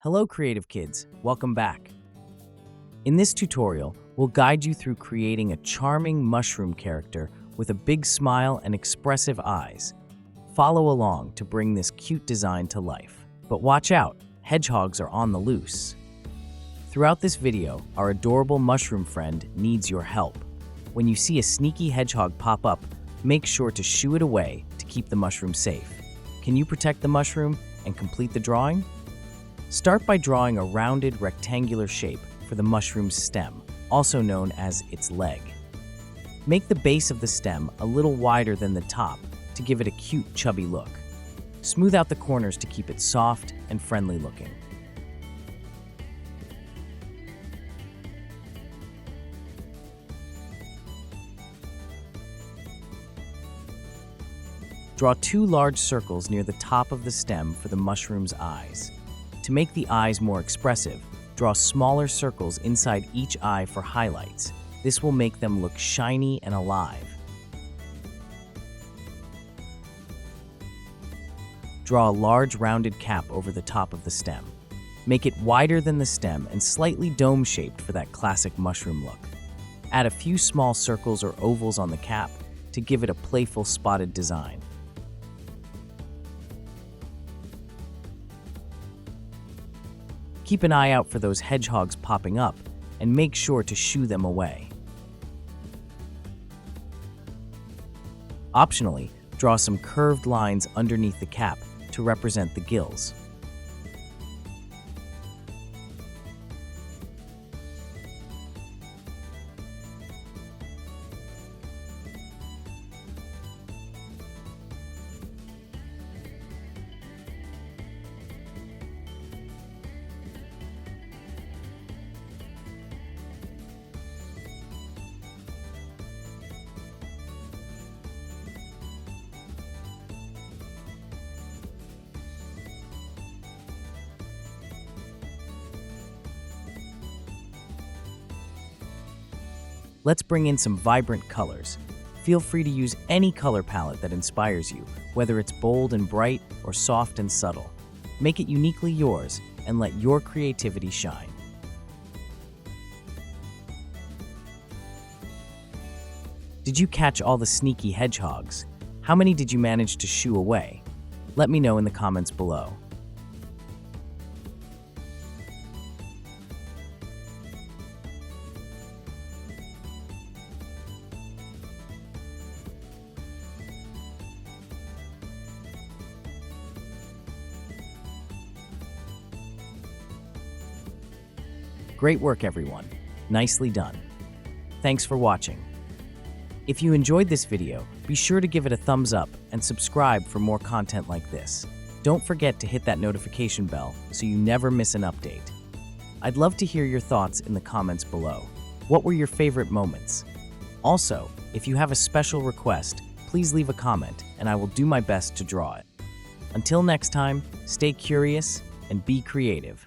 Hello creative kids, welcome back. In this tutorial, we'll guide you through creating a charming mushroom character with a big smile and expressive eyes. Follow along to bring this cute design to life. But watch out, hedgehogs are on the loose. Throughout this video, our adorable mushroom friend needs your help. When you see a sneaky hedgehog pop up, make sure to shoo it away to keep the mushroom safe. Can you protect the mushroom and complete the drawing? Start by drawing a rounded rectangular shape for the mushroom's stem, also known as its leg. Make the base of the stem a little wider than the top to give it a cute, chubby look. Smooth out the corners to keep it soft and friendly looking. Draw two large circles near the top of the stem for the mushroom's eyes. To make the eyes more expressive, draw smaller circles inside each eye for highlights. This will make them look shiny and alive. Draw a large rounded cap over the top of the stem. Make it wider than the stem and slightly dome-shaped for that classic mushroom look. Add a few small circles or ovals on the cap to give it a playful spotted design. Keep an eye out for those hedgehogs popping up and make sure to shoo them away. Optionally, draw some curved lines underneath the cap to represent the gills. Let's bring in some vibrant colors. Feel free to use any color palette that inspires you, whether it's bold and bright or soft and subtle. Make it uniquely yours and let your creativity shine. Did you catch all the sneaky hedgehogs? How many did you manage to shoo away? Let me know in the comments below. Great work, everyone. Nicely done. Thanks for watching. If you enjoyed this video, be sure to give it a thumbs up and subscribe for more content like this. Don't forget to hit that notification bell so you never miss an update. I'd love to hear your thoughts in the comments below. What were your favorite moments? Also, if you have a special request, please leave a comment and I will do my best to draw it. Until next time, stay curious and be creative.